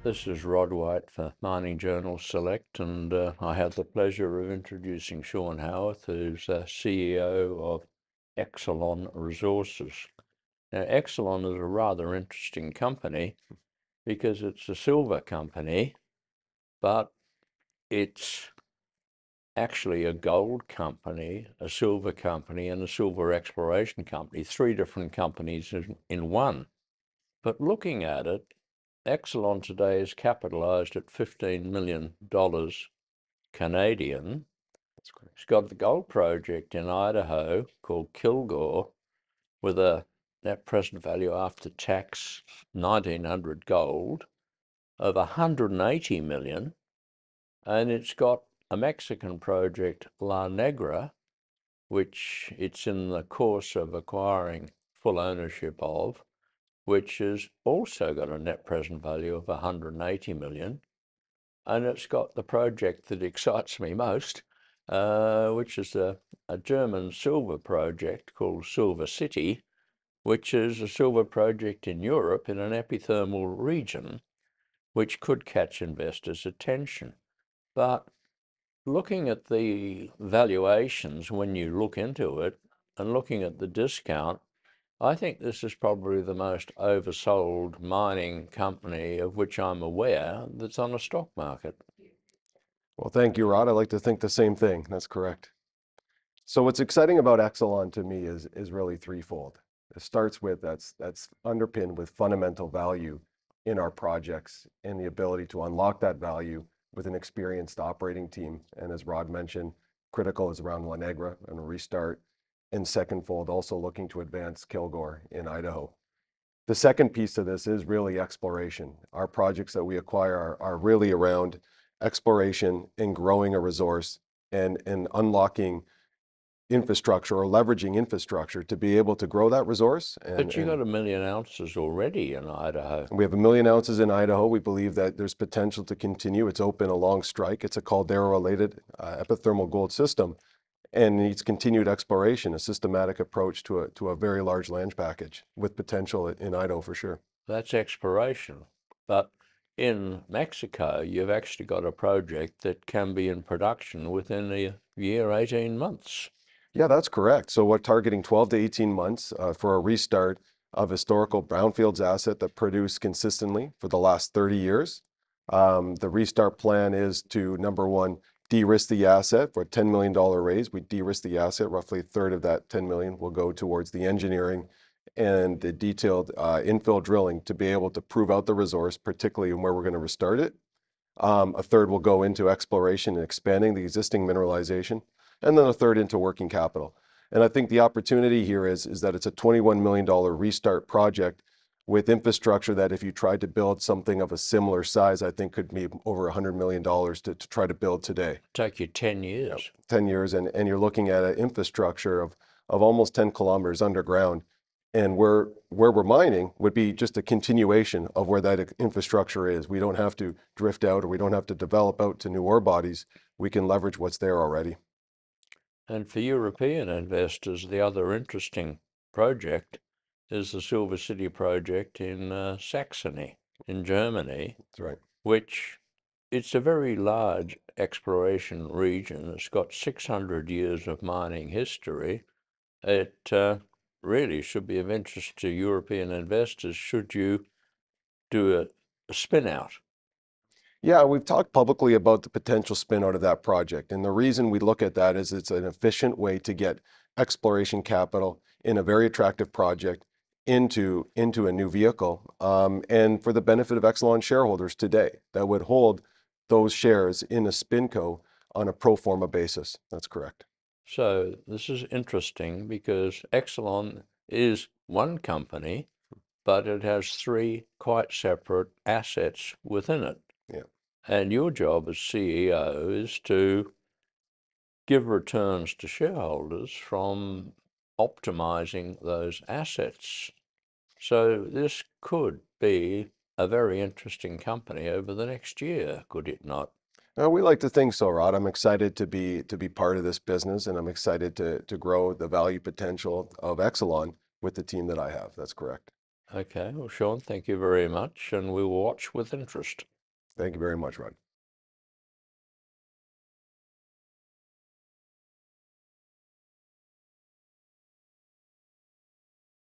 This is Rod White for Mining Journal Select, and I have the pleasure of introducing Shawn Howarth, who's CEO of Excellon Resources. Now, Excellon is a rather interesting company because it's a silver company, but it's actually a gold company, a silver company, and a silver exploration company, three different companies in one. But looking at it, Excellon today is capitalized at $15 million Canadian. That's correct. It's got the gold project in Idaho called Kilgore with a net present value after tax 1900 gold of 180 million. And it's got a Mexican project, La Negra, which it's in the course of acquiring full ownership of, which has also got a net present value of 180 million. And it's got the project that excites me most, which is a German silver project called Silver City, which is a silver project in Europe in an epithermal region, which could catch investors' attention. But looking at the valuations when you look into it and looking at the discount, I think this is probably the most oversold mining company of which I'm aware that's on a stock market. Well, thank you, Rod. I like to think the same thing. That's correct. So what's exciting about Excellon to me is really threefold. It starts with that's underpinned with fundamental value in our projects and the ability to unlock that value with an experienced operating team. And as Rod mentioned, critical is around La Negra and a restart. And secondfold, also looking to advance Kilgore in Idaho. The second piece of this is really exploration. Our projects that we acquire are really around exploration and growing a resource and unlocking infrastructure or leveraging infrastructure to be able to grow that resource. But you got 1 million ounces already in Idaho. We have 1 million ounces in Idaho. We believe that there's potential to continue. It's open along strike. It's a caldera-related epithermal gold system, and needs continued exploration, a systematic approach to a very large land package with potential in Idaho for sure. That's exploration. But in Mexico, you've actually got a project that can be in production within a year, 18 months. Yeah, that's correct. So we're targeting 12 to 18 months for a restart of historical brownfields asset that produced consistently for the last 30 years. The restart plan is to, number one, de-risk the asset for a $10 million raise. We de-risk the asset. Roughly a third of that 10 million will go towards the engineering and the detailed infill drilling to be able to prove out the resource, particularly in where we're going to restart it. A third will go into exploration and expanding the existing mineralization, and then a third into working capital. And I think the opportunity here is that it's a $21 million restart project with infrastructure that if you tried to build something of a similar size, I think could be over $100 million to try to build today. Take you 10 years. Yep, 10 years, and you're looking at an infrastructure of almost 10 kilometers underground. And where we're mining would be just a continuation of where that infrastructure is. We don't have to drift out or we don't have to develop out to new ore bodies. We can leverage what's there already. And for European investors, the other interesting project is the Silver City project in Saxony, in Germany. That's right. Which it's a very large exploration region. It's got 600 years of mining history. It really should be of interest to European investors should you do a spin out. Yeah, we've talked publicly about the potential spin out of that project. And the reason we look at that is it's an efficient way to get exploration capital in a very attractive project into a new vehicle, and for the benefit of Excellon shareholders today that would hold those shares in a spinco on a pro forma basis. That's correct. So this is interesting because Excellon is one company, but it has three quite separate assets within it. Yeah. And your job as CEO is to give returns to shareholders from optimizing those assets. So this could be a very interesting company over the next year, could it not? We like to think so, Rod. I'm excited to be part of this business, and I'm excited to grow the value potential of Excellon with the team that I have. That's correct. Okay, well, Shawn, thank you very much, and we will watch with interest. Thank you very much, Rod.